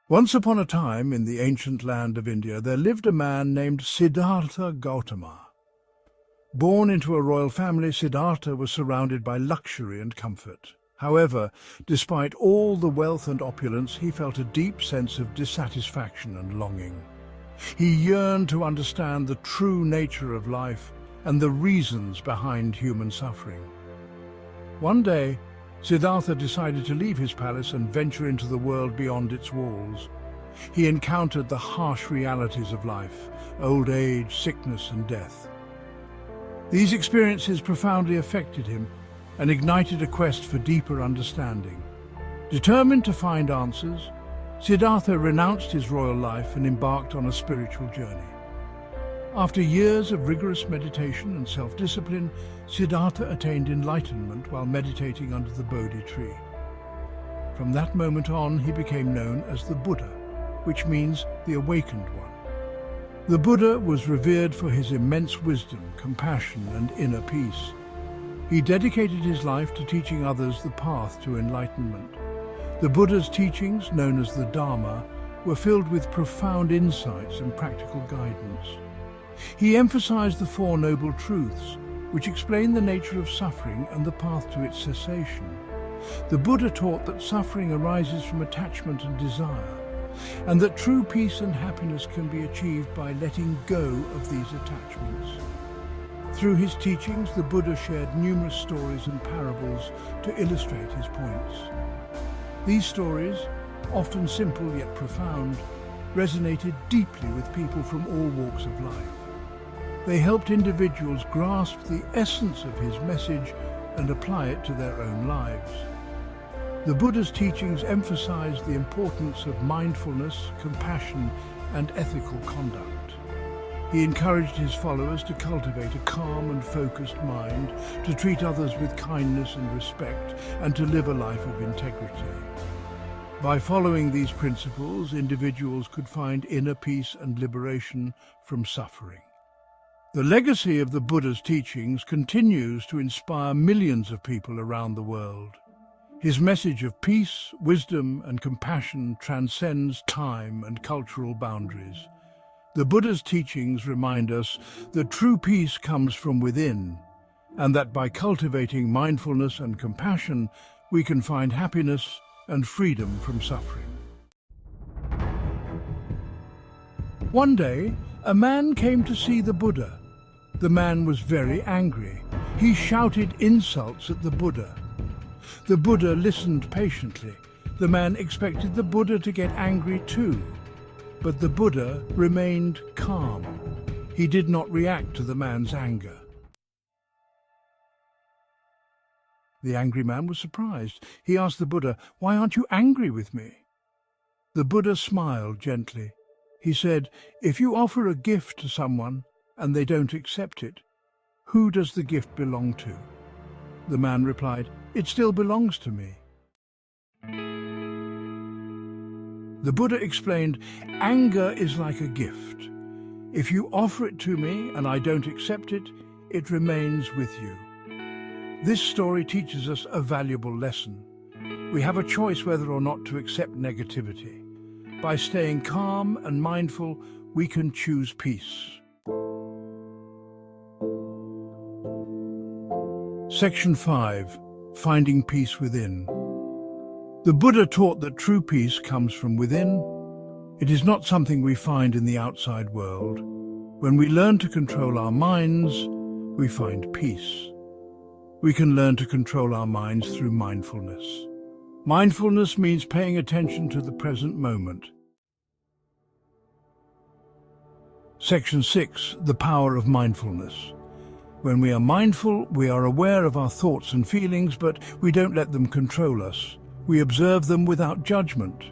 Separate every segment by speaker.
Speaker 1: Once upon a time, in the ancient land of India, there lived a man named Siddhartha Gautama. Born into a royal family, Siddhartha was surrounded by luxury and comfort. However, despite all the wealth and opulence, he felt a deep sense of dissatisfaction and longing. He yearned to understand the true nature of life and the reasons behind human suffering. One day, Siddhartha decided to leave his palace and venture into the world beyond its walls. He encountered the harsh realities of life: old age, sickness, and death. These experiences profoundly affected him and ignited a quest for deeper understanding. Determined to find answers, Siddhartha renounced his royal life and embarked on a spiritual journey. After years of rigorous meditation and self-discipline, Siddhartha attained enlightenment while meditating under the Bodhi tree. From that moment on, he became known as the Buddha, which means the awakened one. The Buddha was revered for his immense wisdom, compassion, and inner peace. He dedicated his life to teaching others the path to enlightenment. The Buddha's teachings, known as the Dharma, were filled with profound insights and practical guidance. He emphasized the Four Noble Truths, which explain the nature of suffering and the path to its cessation. The Buddha taught that suffering arises from attachment and desire, and that true peace and happiness can be achieved by letting go of these attachments. Through his teachings, the Buddha shared numerous stories and parables to illustrate his points. These stories, often simple yet profound, resonated deeply with people from all walks of life. They helped individuals grasp the essence of his message and apply it to their own lives. The Buddha's teachings emphasized the importance of mindfulness, compassion, and ethical conduct. He encouraged his followers to cultivate a calm and focused mind, to treat others with kindness and respect, and to live a life of integrity. By following these principles, individuals could find inner peace and liberation from suffering. The legacy of the Buddha's teachings continues to inspire millions of people around the world. His message of peace, wisdom, and compassion transcends time and cultural boundaries. The Buddha's teachings remind us that true peace comes from within, and that by cultivating mindfulness and compassion, we can find happiness and freedom from suffering. One day, a man came to see the Buddha. The man was very angry. He shouted insults at the Buddha. The Buddha listened patiently. The man expected the Buddha to get angry too, but the Buddha remained calm. He did not react to the man's anger. The angry man was surprised. He asked the Buddha, "Why aren't you angry with me?" The Buddha smiled gently. He said, "If you offer a gift to someone and they don't accept it, who does the gift belong to?" The man replied, "It still belongs to me." The Buddha explained, "Anger is like a gift. If you offer it to me and I don't accept it, it remains with you." This story teaches us a valuable lesson. We have a choice whether or not to accept negativity. By staying calm and mindful, we can choose peace. Section 5. Finding Peace Within. The Buddha taught that true peace comes from within. It is not something we find in the outside world. When we learn to control our minds, we find peace. We can learn to control our minds through mindfulness. Mindfulness means paying attention to the present moment. Section 6. The Power of Mindfulness. When we are mindful, we are aware of our thoughts and feelings, but we don't let them control us. We observe them without judgment.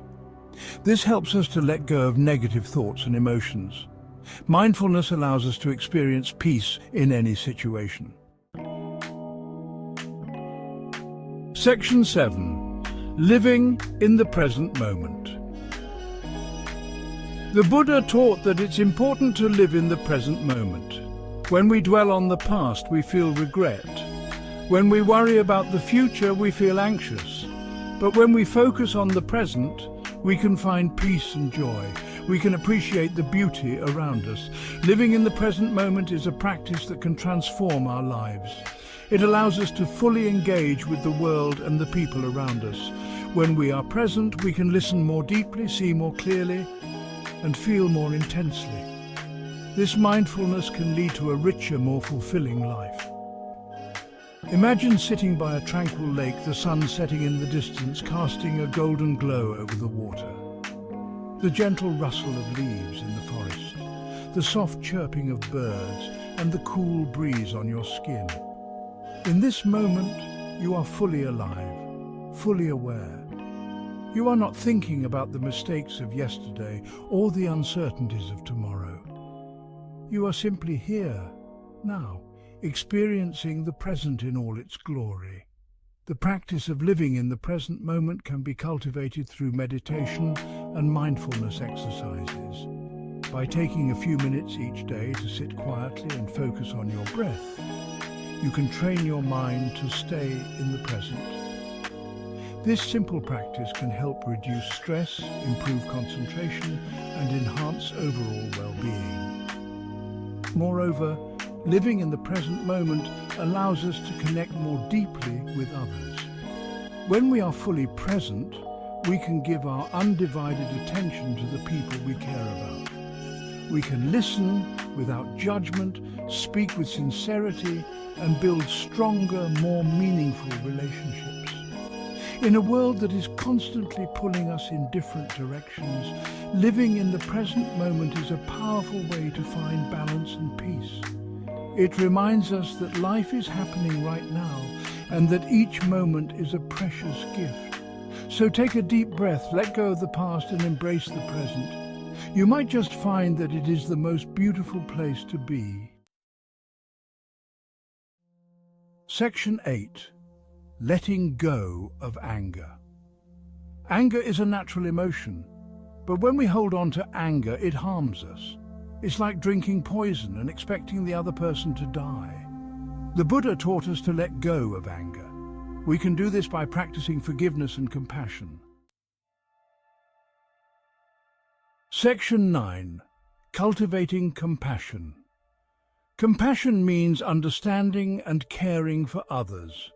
Speaker 1: This helps us to let go of negative thoughts and emotions. Mindfulness allows us to experience peace in any situation. Section 7. Living in the present moment. The Buddha taught that it's important to live in the present moment. When we dwell on the past, we feel regret. When we worry about the future, we feel anxious. But when we focus on the present, we can find peace and joy. We can appreciate the beauty around us. Living in the present moment is a practice that can transform our lives. It allows us to fully engage with the world and the people around us. When we are present, we can listen more deeply, see more clearly, and feel more intensely. This mindfulness can lead to a richer, more fulfilling life. Imagine sitting by a tranquil lake, the sun setting in the distance, casting a golden glow over the water. The gentle rustle of leaves in the forest, the soft chirping of birds, and the cool breeze on your skin. In this moment, you are fully alive, fully aware. You are not thinking about the mistakes of yesterday or the uncertainties of tomorrow. You are simply here, now, experiencing the present in all its glory. The practice of living in the present moment can be cultivated through meditation and mindfulness exercises. By taking a few minutes each day to sit quietly and focus on your breath, you can train your mind to stay in the present. This simple practice can help reduce stress, improve concentration, and enhance overall well-being. Moreover, living in the present moment allows us to connect more deeply with others. When we are fully present, we can give our undivided attention to the people we care about. We can listen without judgment, speak with sincerity, and build stronger, more meaningful relationships. In a world that is constantly pulling us in different directions, living in the present moment is a powerful way to find balance and peace. It reminds us that life is happening right now and that each moment is a precious gift. So take a deep breath, let go of the past and embrace the present. You might just find that it is the most beautiful place to be. Section 8. Letting go of anger. Anger is a natural emotion, but when we hold on to anger, it harms us. It's like drinking poison and expecting the other person to die. The Buddha taught us to let go of anger. We can do this by practicing forgiveness and compassion. Section 9. Cultivating compassion. Compassion means understanding and caring for others.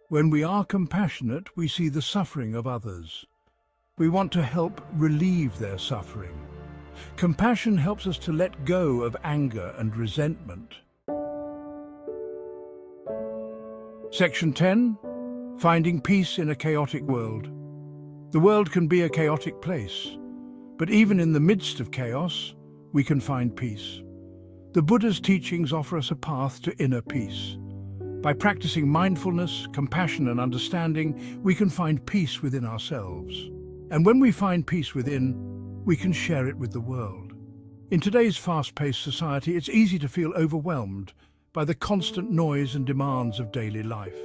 Speaker 1: When we are compassionate, we see the suffering of others. We want to help relieve their suffering. Compassion helps us to let go of anger and resentment. Section 10. Finding peace in a chaotic world. The world can be a chaotic place, but even in the midst of chaos, we can find peace. The Buddha's teachings offer us a path to inner peace. By practicing mindfulness, compassion, and understanding, we can find peace within ourselves. And when we find peace within, we can share it with the world. In today's fast-paced society, it's easy to feel overwhelmed by the constant noise and demands of daily life.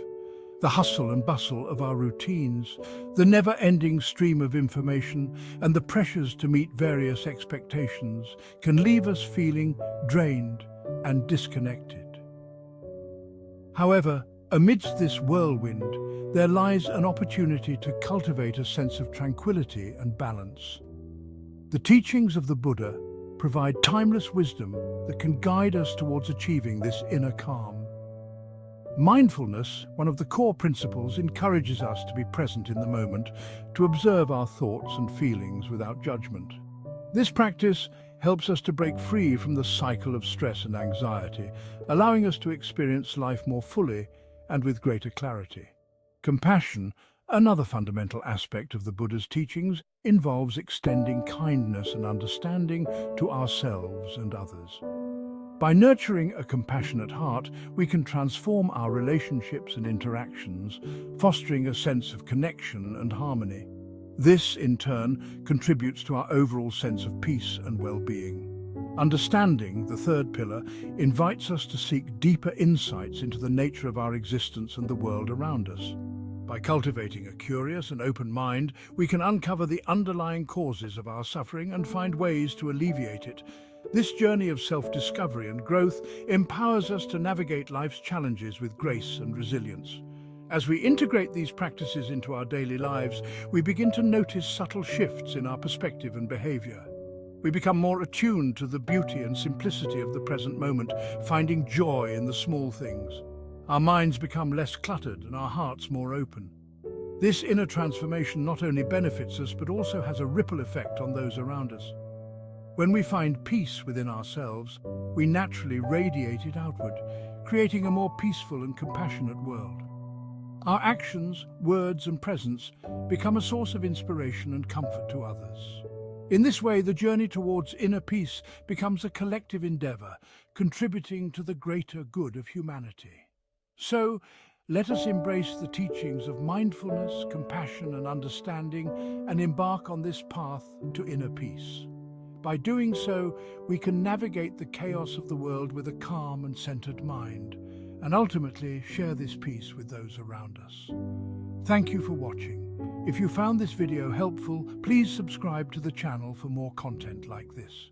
Speaker 1: The hustle and bustle of our routines, the never-ending stream of information, and the pressures to meet various expectations can leave us feeling drained and disconnected. However, amidst this whirlwind, there lies an opportunity to cultivate a sense of tranquility and balance. The teachings of the Buddha provide timeless wisdom that can guide us towards achieving this inner calm. Mindfulness, one of the core principles, encourages us to be present in the moment, to observe our thoughts and feelings without judgment. This practice helps us to break free from the cycle of stress and anxiety, allowing us to experience life more fully and with greater clarity. Compassion, another fundamental aspect of the Buddha's teachings, involves extending kindness and understanding to ourselves and others. By nurturing a compassionate heart, we can transform our relationships and interactions, fostering a sense of connection and harmony. This, in turn, contributes to our overall sense of peace and well-being. Understanding, the third pillar, invites us to seek deeper insights into the nature of our existence and the world around us. By cultivating a curious and open mind, we can uncover the underlying causes of our suffering and find ways to alleviate it. This journey of self-discovery and growth empowers us to navigate life's challenges with grace and resilience. As we integrate these practices into our daily lives, we begin to notice subtle shifts in our perspective and behavior. We become more attuned to the beauty and simplicity of the present moment, finding joy in the small things. Our minds become less cluttered and our hearts more open. This inner transformation not only benefits us but also has a ripple effect on those around us. When we find peace within ourselves, we naturally radiate it outward, creating a more peaceful and compassionate world. Our actions, words and presence become a source of inspiration and comfort to others. In this way, the journey towards inner peace becomes a collective endeavor, contributing to the greater good of humanity. So, let us embrace the teachings of mindfulness, compassion and understanding and embark on this path to inner peace. By doing so, we can navigate the chaos of the world with a calm and centered mind, and ultimately share this peace with those around us. Thank you for watching. If you found this video helpful, please subscribe to the channel for more content like this.